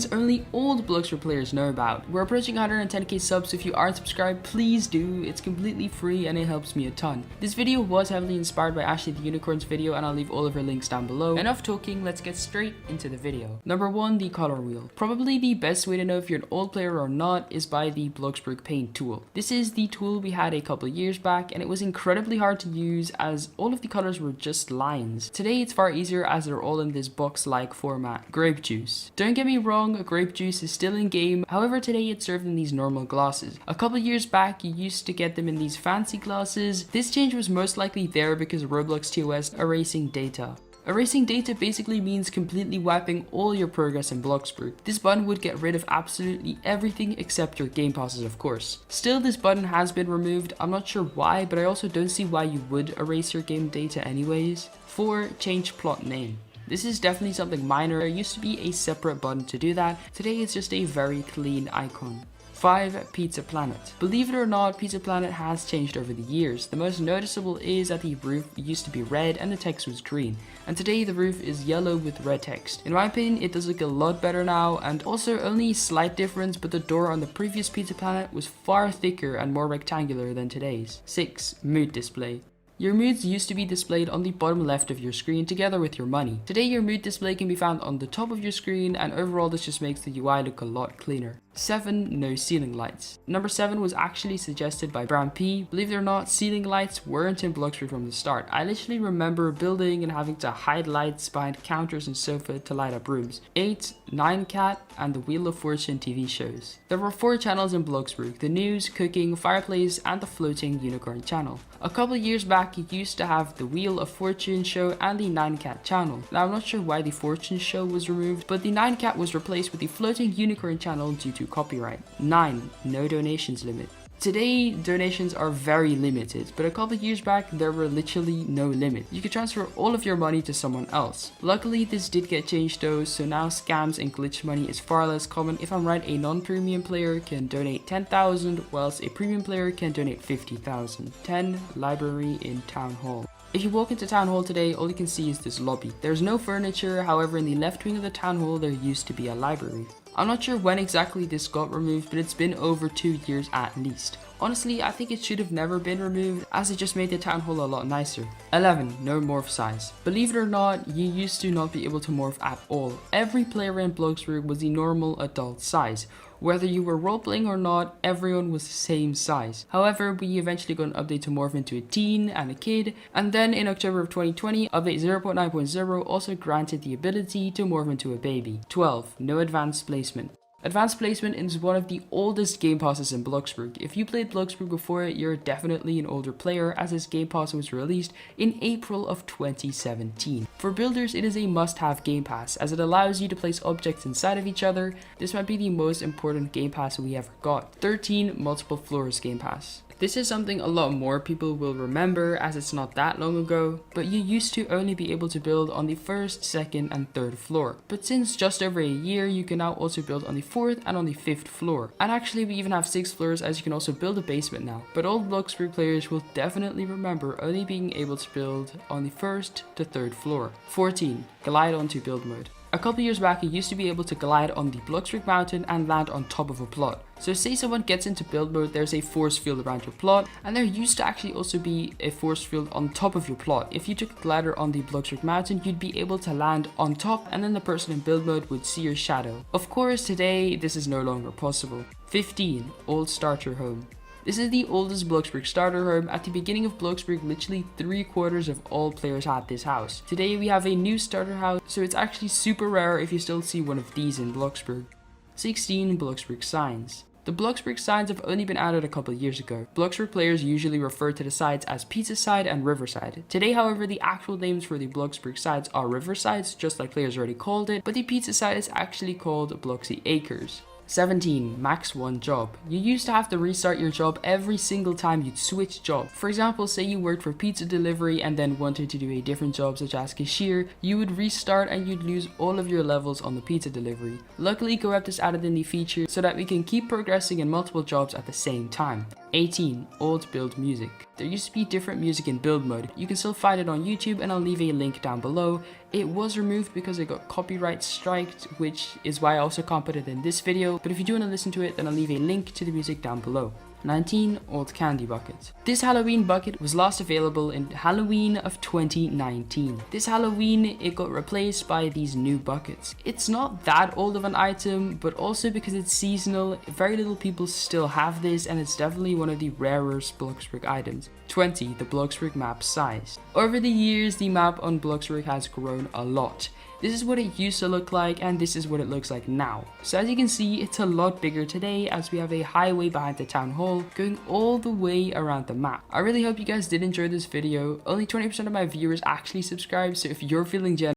only old bloxburg players know about. We're approaching 110k subs, so if you aren't subscribed, please do. It's completely free and it helps me a ton. This video was heavily inspired by Ashley the Unicorn's video, and I'll leave all of her links down below. Enough talking, let's get straight into the video. Number 1, the color wheel. Probably the best way to know if you're an old player or not is by the bloxburg paint tool. This is the tool we had a couple years back, and it was incredibly hard to use as all of the colors were just lines. Today it's far easier as they're all in this box-like format. Grape juice. Don't get me wrong, grape juice is still in game, however today it's served in these normal glasses. A couple years back you used to get them in these fancy glasses. This change was most likely there because Roblox TOS erasing data. Erasing data basically means completely wiping all your progress in bloxburg. This button would get rid of absolutely everything except your game passes, of course. Still, this button has been removed. I'm not sure why, but I also don't see why you would erase your game data anyways. 4. Change plot name. This is definitely something minor. There used to be a separate button to do that. Today it's just a very clean icon. 5. Pizza Planet. Believe it or not, Pizza Planet has changed over the years. The most noticeable is that the roof used to be red and the text was green, and today the roof is yellow with red text. In my opinion, it does look a lot better now, and also only a slight difference, but the door on the previous Pizza Planet was far thicker and more rectangular than today's. 6. Mood display. Your moods used to be displayed on the bottom left of your screen together with your money. Today your mood display can be found on the top of your screen, and overall this just makes the UI look a lot cleaner. 7. No ceiling lights. Number 7 was actually suggested by Brown P. Believe it or not, ceiling lights weren't in bloxburg from the start. I literally remember building and having to hide lights behind counters and sofa to light up rooms. 8. 9cat and the Wheel of Fortune TV shows. There were 4 channels in bloxburg: the news, cooking, fireplace, and the floating unicorn channel. A couple of years back you used to have the Wheel of Fortune show and the 9cat channel. Now I'm not sure why the Fortune show was removed, but the 9cat was replaced with the floating unicorn channel due to copyright. 9. No donations limit. Today, donations are very limited, but a couple of years back, there were literally no limit. You could transfer all of your money to someone else. Luckily, this did get changed though, so now scams and glitch money is far less common. If I'm right, a non-premium player can donate 10,000, whilst a premium player can donate 50,000. 10. Library in Town Hall. If you walk into Town Hall today, all you can see is this lobby. There's no furniture, however in the left wing of the Town Hall there used to be a library. I'm not sure when exactly this got removed, but it's been over 2 years at least. Honestly, I think it should have never been removed, as it just made the Town Hall a lot nicer. 11. No morph size. Believe it or not, you used to not be able to morph at all. Every player in bloxburg was the normal adult size. Whether you were roleplaying or not, everyone was the same size. However, we eventually got an update to morph into a teen and a kid, and then in October of 2020, update 0.9.0 also granted the ability to morph into a baby. 12. No advanced placement. Advanced placement is one of the oldest game passes in bloxburg. If you played bloxburg before, you're definitely an older player, as this game pass was released in April of 2017. For builders, it is a must-have game pass, as it allows you to place objects inside of each other. This might be the most important game pass we ever got. 13. Multiple floors game pass. This is something a lot more people will remember, as it's not that long ago, but you used to only be able to build on the 1st, 2nd, and 3rd floor. But since just over a year, you can now also build on the 4th and on the 5th floor. And actually we even have 6 floors, as you can also build a basement now. But old bloxburg players will definitely remember only being able to build on the 1st to 3rd floor. 14. Glide onto build mode. A couple years back, you used to be able to glide on the bloxburg mountain and land on top of a plot. So say someone gets into build mode, there's a force field around your plot, and there used to actually also be a force field on top of your plot. If you took a glider on the bloxburg mountain, you'd be able to land on top, and then the person in build mode would see your shadow. Of course, today this is no longer possible. 15. Old starter home. This is the oldest bloxburg starter home. At the beginning of bloxburg, literally 3/4 of all players had this house. Today we have a new starter house, so it's actually super rare if you still see one of these in bloxburg. 16. Bloxburg signs. The bloxburg signs have only been added a couple of years ago. Bloxburg players usually refer to the sides as Pizza Side and Riverside. Today, however, the actual names for the bloxburg sides are Riversides, just like players already called it, but the Pizza Side is actually called Bloxy Acres. 17. Max 1 job. You used to have to restart your job every single time you'd switch job. For example, say you worked for pizza delivery and then wanted to do a different job such as cashier, you would restart and you'd lose all of your levels on the pizza delivery. Luckily, GoWeb has added in the feature so that we can keep progressing in multiple jobs at the same time. 18. Old build music. There used to be different music in build mode. You can still find it on YouTube and I'll leave a link down below. It was removed because it got copyright striked, which is why I also can't put it in this video, but if you do want to listen to it, then I'll leave a link to the music down below. 19. Old candy bucket. This Halloween bucket was last available in Halloween of 2019. This Halloween, it got replaced by these new buckets. It's not that old of an item, but also because it's seasonal, very little people still have this, and it's definitely one of the rarest bloxburg items. 20. The bloxburg map size. Over the years, the map on bloxburg has grown a lot. This is what it used to look like, and this is what it looks like now. So as you can see, it's a lot bigger today as we have a highway behind the town hall going all the way around the map. I really hope you guys did enjoy this video. Only 20% of my viewers actually subscribe, so if you're feeling generous,